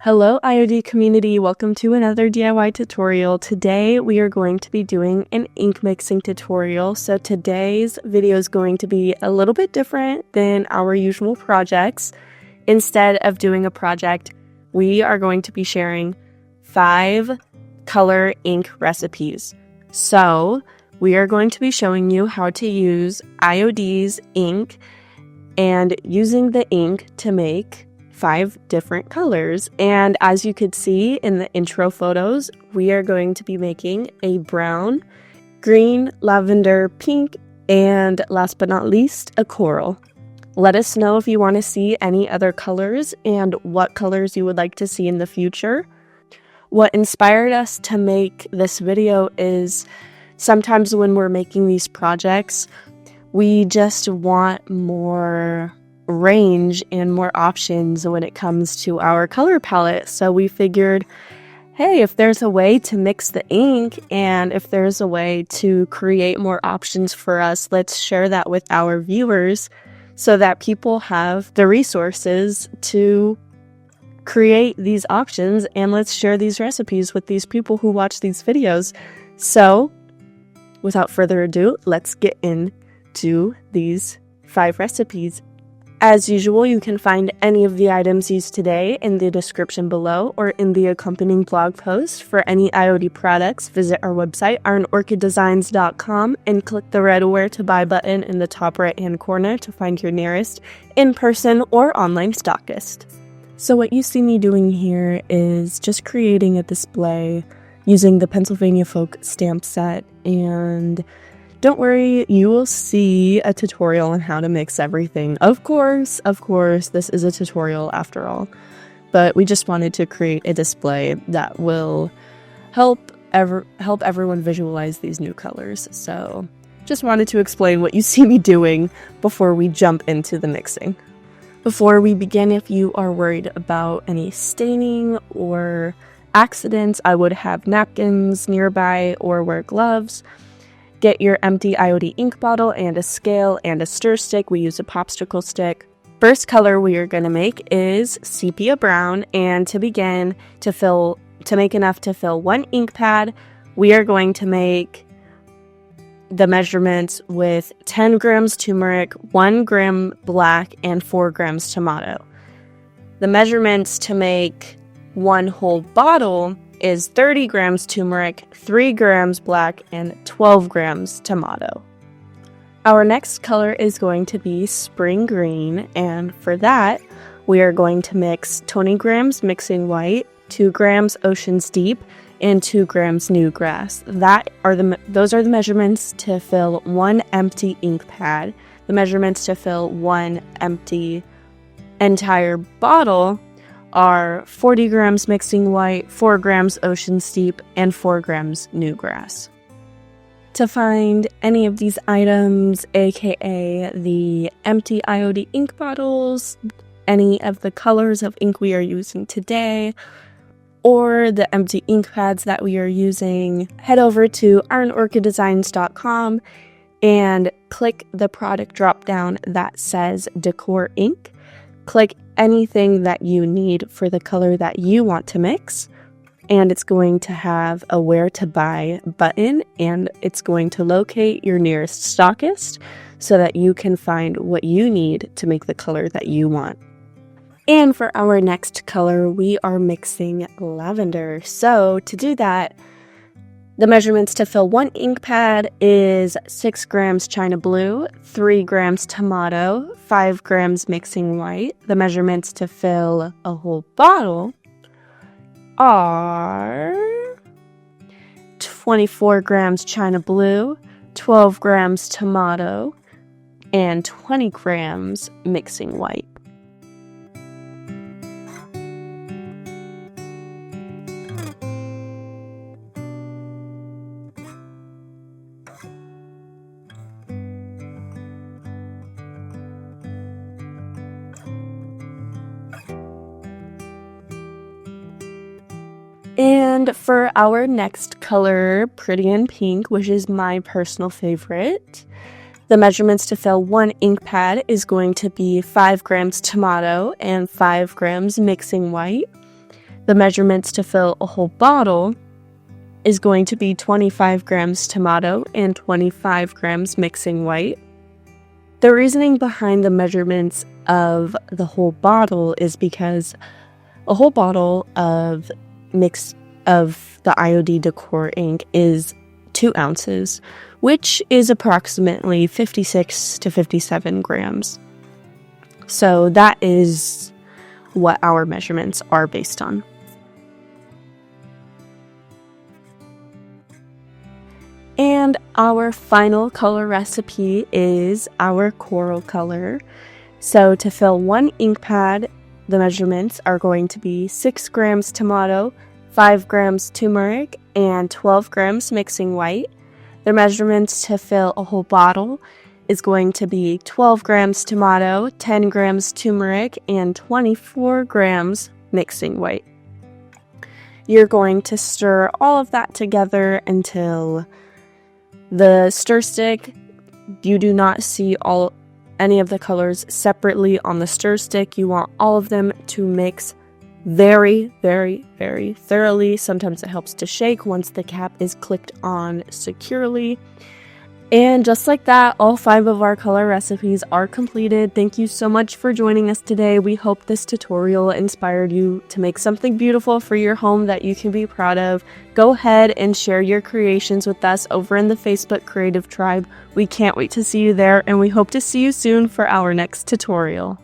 Hello IOD community, welcome to another DIY tutorial. Today we are going to be doing an ink mixing tutorial. So today's video is going to be a little bit different than our usual projects. Instead of doing a project, we are going to be sharing 5 color ink recipes. So we are going to be showing you how to use IOD's ink and using the ink to make 5 different colors. And as you could see in the intro photos, we are going to be making a brown, green, lavender, pink, and last but not least, a coral. Let us know if you want to see any other colors and what colors you would like to see in the future. What inspired us to make this video is sometimes when we're making these projects, we just want more range and more options when it comes to our color palette. So we figured, hey, if there's a way to mix the ink and if there's a way to create more options for us, let's share that with our viewers so that people have the resources to create these options, and let's share these recipes with these people who watch these videos. So without further ado, let's get into these 5 recipes. As usual, you can find any of the items used today in the description below or in the accompanying blog post. For any IOD products, visit our website, ironorchiddesigns.com, and click the red Where to Buy button in the top right-hand corner to find your nearest in-person or online stockist. So what you see me doing here is just creating a display using the Pennsylvania Folk stamp set, and don't worry, you will see a tutorial on how to mix everything. Of course, this is a tutorial after all. But we just wanted to create a display that will help everyone visualize these new colors. So just wanted to explain what you see me doing before we jump into the mixing. Before we begin, if you are worried about any staining or accidents, I would have napkins nearby or wear gloves. Get your empty IOD ink bottle and a scale and a stir stick. We use a popsicle stick. First color we are going to make is sepia brown, and to begin, to make enough to fill 1 ink pad, we are going to make the measurements with 10 grams turmeric, 1 gram black, and 4 grams tomato. The measurements to make 1 whole bottle is 30 grams turmeric, 3 grams black, and 12 grams tomato. Our next color is going to be spring green, and for that, we are going to mix 20 grams mixing white, 2 grams Ocean's Deep, and 2 grams new grass. Those are the measurements to fill 1 empty ink pad. The measurements to fill 1 empty entire bottle are 40 grams mixing white, 4 grams Ocean's Deep, and 4 grams new grass. To find any of these items, aka the empty IOD ink bottles, any of the colors of ink we are using today, or the empty ink pads that we are using, head over to ironorchiddesigns.com and click the product drop down that says Decor Ink. Click anything that you need for the color that you want to mix, and it's going to have a Where to Buy button, and it's going to locate your nearest stockist so that you can find what you need to make the color that you want. And for our next color, we are mixing lavender. So to do that, the measurements to fill 1 ink pad is 6 grams China Blue, 3 grams tomato, 5 grams mixing white. The measurements to fill a whole bottle are 24 grams China Blue, 12 grams tomato, and 20 grams mixing white. And for our next color, Pretty in Pink, which is my personal favorite, the measurements to fill 1 ink pad is going to be 5 grams tomato and 5 grams mixing white. The measurements to fill a whole bottle is going to be 25 grams tomato and 25 grams mixing white. The reasoning behind the measurements of the whole bottle is because a whole bottle of the IOD Decor Ink is 2 ounces, which is approximately 56 to 57 grams. So that is what our measurements are based on. And our final color recipe is our coral color. So to fill 1 ink pad, the measurements are going to be 6 grams tomato, 5 grams turmeric, and 12 grams mixing white. The measurements to fill a whole bottle is going to be 12 grams tomato, 10 grams turmeric, and 24 grams mixing white. You're going to stir all of that together until the stir stick, you do not see any of the colors separately on the stir stick. You want all of them to mix very, very, very thoroughly. Sometimes it helps to shake once the cap is clicked on securely. And just like that, all 5 of our color recipes are completed. Thank you so much for joining us today. We hope this tutorial inspired you to make something beautiful for your home that you can be proud of. Go ahead and share your creations with us over in the Facebook Creative Tribe. We can't wait to see you there, and we hope to see you soon for our next tutorial.